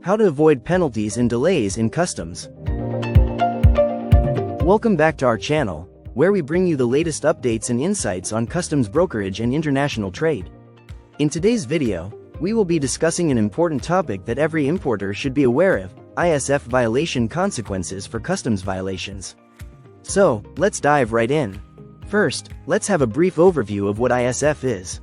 How to avoid penalties and delays in customs. Welcome back to our channel, where we bring you the latest updates and insights on customs brokerage and international trade. In today's video, we will be discussing an important topic that every importer should be aware of: ISF violation consequences for customs violations. So, let's dive right in. First, let's have a brief overview of what ISF is.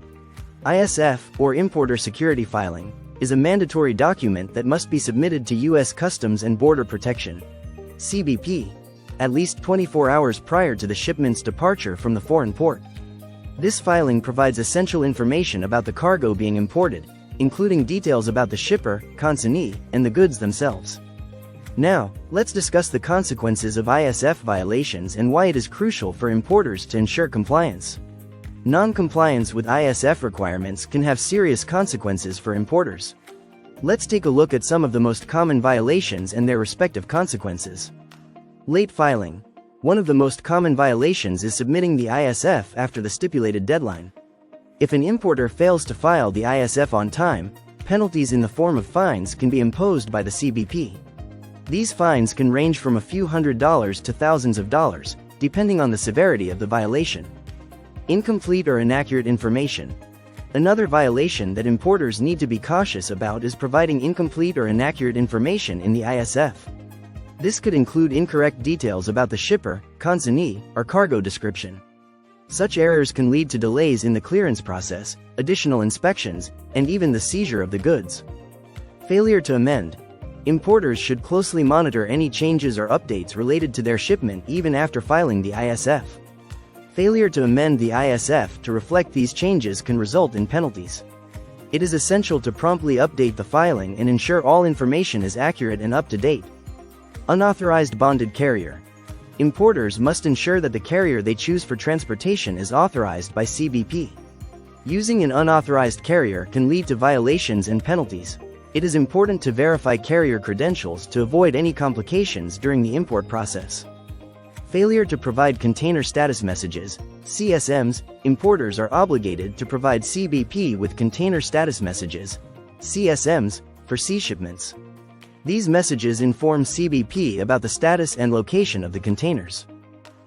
ISF, or Importer Security Filing, is a mandatory document that must be submitted to U.S. Customs and Border Protection (CBP) at least 24 hours prior to the shipment's departure from the foreign port. This filing provides essential information about the cargo being imported, including details about the shipper, consignee, and the goods themselves. Now, let's discuss the consequences of ISF violations and why it is crucial for importers to ensure compliance. Non-compliance with ISF requirements can have serious consequences for importers. Let's take a look at some of the most common violations and their respective consequences. Late filing. One of the most common violations is submitting the ISF after the stipulated deadline. If an importer fails to file the ISF on time, penalties in the form of fines can be imposed by the CBP. These fines can range from a few $100s to thousands of dollars, depending on the severity of the violation. Incomplete or inaccurate information. Another violation that importers need to be cautious about is providing incomplete or inaccurate information in the ISF. This could include incorrect details about the shipper, consignee, or cargo description. Such errors can lead to delays in the clearance process, additional inspections, and even the seizure of the goods. Failure to amend. Importers should closely monitor any changes or updates related to their shipment even after filing the ISF. Failure to amend the ISF to reflect these changes can result in penalties. It is essential to promptly update the filing and ensure all information is accurate and up to date. Unauthorized bonded carrier. Importers must ensure that the carrier they choose for transportation is authorized by CBP. Using an unauthorized carrier can lead to violations and penalties. It is important to verify carrier credentials to avoid any complications during the import process. Failure to provide container status messages, CSMs. Importers are obligated to provide CBP with container status messages, CSMs, for sea shipments. These messages inform CBP about the status and location of the containers.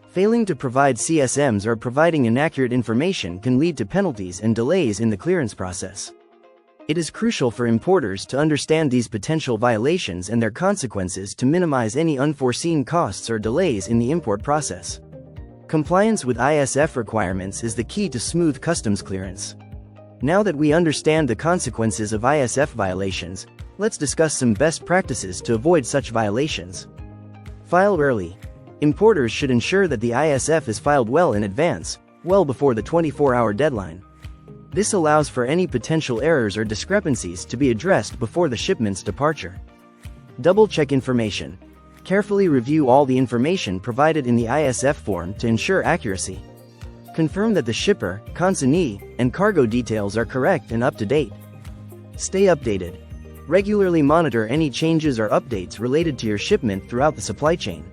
Failing to provide CSMs or providing inaccurate information can lead to penalties and delays in the clearance process. It is crucial for importers to understand these potential violations and their consequences to minimize any unforeseen costs or delays in the import process. Compliance with ISF requirements is the key to smooth customs clearance. Now that we understand the consequences of ISF violations, let's discuss some best practices to avoid such violations. File early. Importers should ensure that the ISF is filed well in advance, well before the 24-hour deadline. This allows for any potential errors or discrepancies to be addressed before the shipment's departure. Double-check information. Carefully review all the information provided in the ISF form to ensure accuracy. Confirm that the shipper, consignee, and cargo details are correct and up to date. Stay updated. Regularly monitor any changes or updates related to your shipment throughout the supply chain.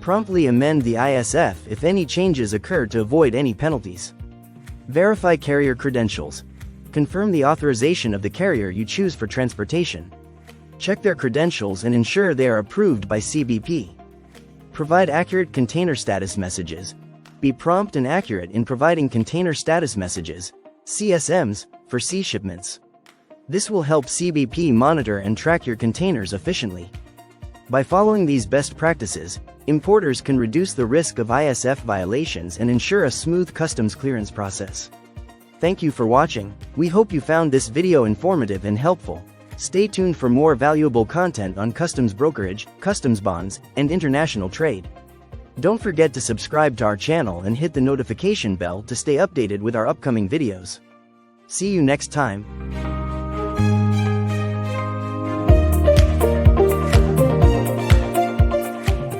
Promptly amend the ISF if any changes occur to avoid any penalties. Verify carrier credentials. Confirm the authorization of the carrier you choose for transportation. Check their credentials and ensure they are approved by CBP. Provide accurate container status messages. Be prompt and accurate in providing container status messages, CSMs, for sea shipments. This will help CBP monitor and track your containers efficiently. By following these best practices, importers can reduce the risk of ISF violations and ensure a smooth customs clearance process. Thank you for watching. We hope you found this video informative and helpful. Stay tuned for more valuable content on customs brokerage, customs bonds, and international trade. Don't forget to subscribe to our channel and hit the notification bell to stay updated with our upcoming videos. See you next time.